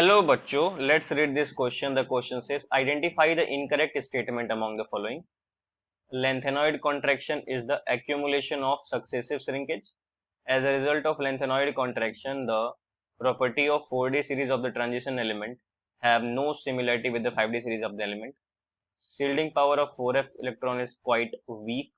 Hello बच्चों, let's read this question. The question says identify the incorrect statement among the following. Lanthanoid contraction is the accumulation of successive shrinkage. As a result of lanthanoid contraction, the property of 4D series of the transition element have no similarity with the 5D series of the element. Shielding power of 4f electron is quite weak.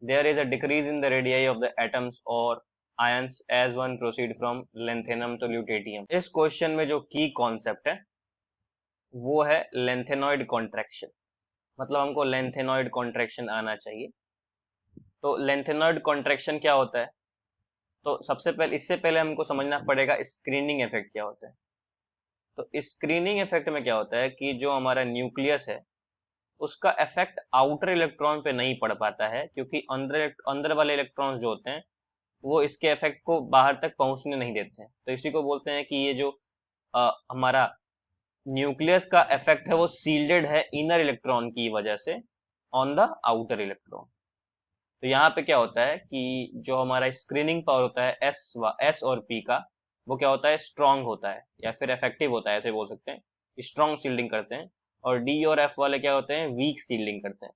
There is a decrease in the radii of the atoms or ions as one proceed from lanthanum to lutetium. इस question में जो की concept है वो है lanthanoid contraction, मतलब हमको lanthanoid contraction आना चाहिए। तो लेंथेनॉइड कॉन्ट्रैक्शन क्या होता है, तो सबसे पहले इससे पहले हमको समझना पड़ेगा स्क्रीनिंग इफेक्ट क्या होता है। तो स्क्रीनिंग इफेक्ट में क्या होता है कि जो हमारा न्यूक्लियस है उसका इफेक्ट आउटर इलेक्ट्रॉन पे नहीं पड़ पाता है, क्योंकि अंदर वाले इलेक्ट्रॉन्स जो होते हैं वो इसके इफेक्ट को बाहर तक पहुंचने नहीं देते हैं। तो इसी को बोलते हैं कि ये जो हमारा न्यूक्लियस का इफेक्ट है वो सील्डेड है इनर इलेक्ट्रॉन की वजह से ऑन द आउटर इलेक्ट्रॉन। तो यहाँ पे क्या होता है कि जो हमारा स्क्रीनिंग पावर होता है एस और पी का, वो क्या होता है, स्ट्रांग होता है या फिर इफेक्टिव होता है, ऐसे बोल सकते हैं, स्ट्रांग सील्डिंग करते हैं। और डी और एफ वाले क्या होते हैं, वीक सील्डिंग करते हैं।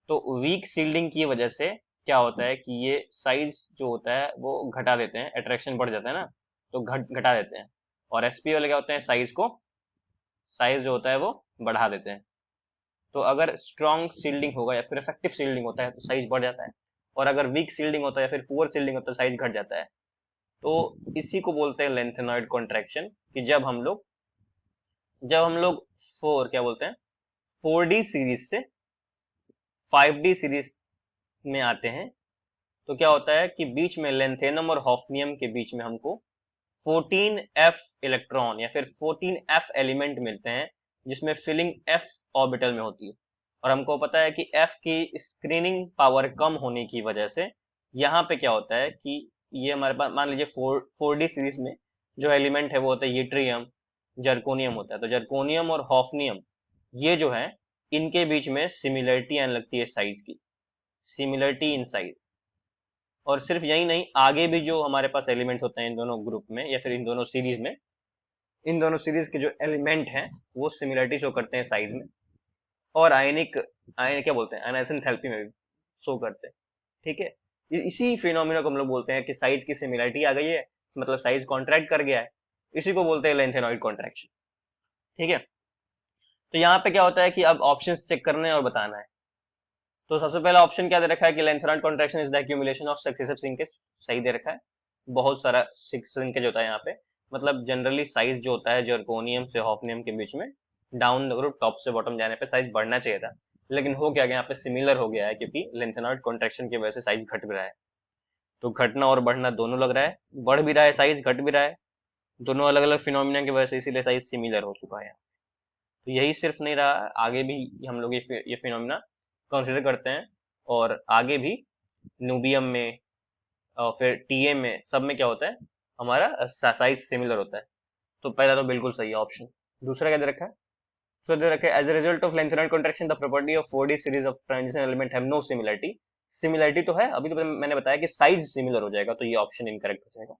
तो वीक सील्डिंग की वजह से क्या होता है कि ये साइज जो होता है वो घटा देते हैं, अट्रैक्शन बढ़ जाता है ना, तो घटा देते हैं। और एसपी वाले क्या होते हैं, साइज जो होता है वो बढ़ा देते हैं। तो अगर स्ट्रॉन्ग सील्डिंग होगा या फिर इफेक्टिव सील्डिंग होता है तो साइज बढ़ जाता है, और अगर वीक सील्डिंग होता है या फिर पुअर सील्डिंग होता है साइज घट जाता है। तो इसी को बोलते हैं लेंथेनॉइड कॉन्ट्रैक्शन, कि जब हम लोग क्या बोलते हैं, 4D सीरीज से 5D सीरीज में आते हैं, तो क्या होता है कि बीच में लेंथेनम और हॉफनियम के बीच में हमको 14f इलेक्ट्रॉन या फिर 14f एलिमेंट मिलते हैं, जिसमें फिलिंग f ऑर्बिटल में होती है। और हमको पता है कि f की स्क्रीनिंग पावर कम होने की वजह से यहाँ पे क्या होता है कि ये हमारे पास मान लीजिए 4D सीरीज में जो एलिमेंट है वो होता है यूट्रियम, जर्कोनियम होता है। तो जर्कोनियम और हॉफनियम ये जो है इनके बीच में सिमिलरिटी आने लगती है, साइज की सिमिलरिटी इन साइज। और सिर्फ यही नहीं, आगे भी जो हमारे पास एलिमेंट्स होते हैं इन दोनों ग्रुप में या फिर इन दोनों सीरीज में, इन दोनों सीरीज के जो एलिमेंट हैं वो सिमिलरिटी शो करते हैं साइज में, और आयन क्या बोलते हैं, आयनाइजेशन एंथैल्पी में भी शो करते हैं। ठीक है, इसी फिनोमिना को हम लोग बोलते हैं कि साइज की सिमिलरिटी आ गई है, मतलब साइज कॉन्ट्रैक्ट कर गया है। इसी को बोलते हैं लेंथेनॉइड कॉन्ट्रैक्शन। ठीक है, तो यहाँ पे क्या होता है कि अब ऑप्शंस चेक करने और बताना है। तो सबसे पहला ऑप्शन क्या दे रखा है कि lanthanoid contraction is the accumulation of successive shrinkage, सही दे रखा है। बहुत सारा श्रिंकेज होता है यहाँ पे, मतलब जनरली साइज जो होता है जर्कोनियम से हॉफनियम के बीच में डाउन द ग्रुप टॉप से बॉटम जाने पे साइज बढ़ना चाहिए था, लेकिन हो क्या गया यहाँ पे, सिमिलर हो गया है, क्योंकि लेंथेनॉइड कॉन्ट्रैक्शन की वजह से साइज घट भी रहा है। तो घटना और बढ़ना दोनों लग रहा है, बढ़ भी रहा है साइज, घट भी रहा है, दोनों अलग अलग फिनोमिना की वजह से, इसीलिए साइज सिमिलर हो चुका है। तो यही सिर्फ नहीं रहा, आगे भी हम लोग ये फिनोमिना कंसिडर करते हैं, और आगे भी न्यूबियम में और फिर टीए में, सब में क्या होता है, हमारा साइज सिमिलर होता है। तो पहला तो बिल्कुल सही है ऑप्शन। दूसरा क्या दे रखा है, तो दे रखा है as a result of lanthanoid contraction the property of 4D series of transition element have no similarity. Similarity तो है, अभी तो मैंने बताया कि साइज सिमिलर हो जाएगा, तो ये ऑप्शन इनकरेक्ट हो जाएगा।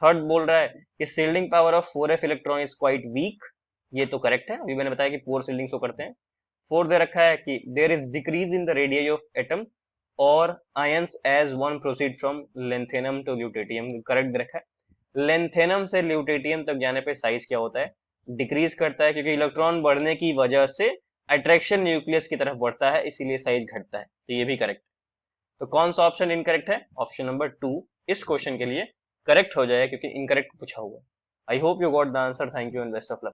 थर्ड बोल रहा है कि shielding power of 4f electron is quite weak, ये तो करेक्ट है, अभी मैंने बताया कि पुअर सील्डिंग शो करते हैं। फोर्थ दे रखा है कि there is decrease in the radius of atom और ions as one proceed from lanthanum to lutetium, correct दे रखा है। लेंथेनम से ल्यूटेटियम तक जाने पे साइज क्या होता है, डिक्रीज करता है, क्योंकि इलेक्ट्रॉन बढ़ने की वजह से अट्रैक्शन न्यूक्लियस की तरफ बढ़ता है, इसीलिए साइज घटता है। तो ये भी करेक्ट। तो कौन सा ऑप्शन इनकरेक्ट है, ऑप्शन नंबर 2 इस क्वेश्चन के लिए करेक्ट हो जाए, क्योंकि इनकरेक्ट पूछा हुआ है। I hope you got the answer, thank you and best of luck.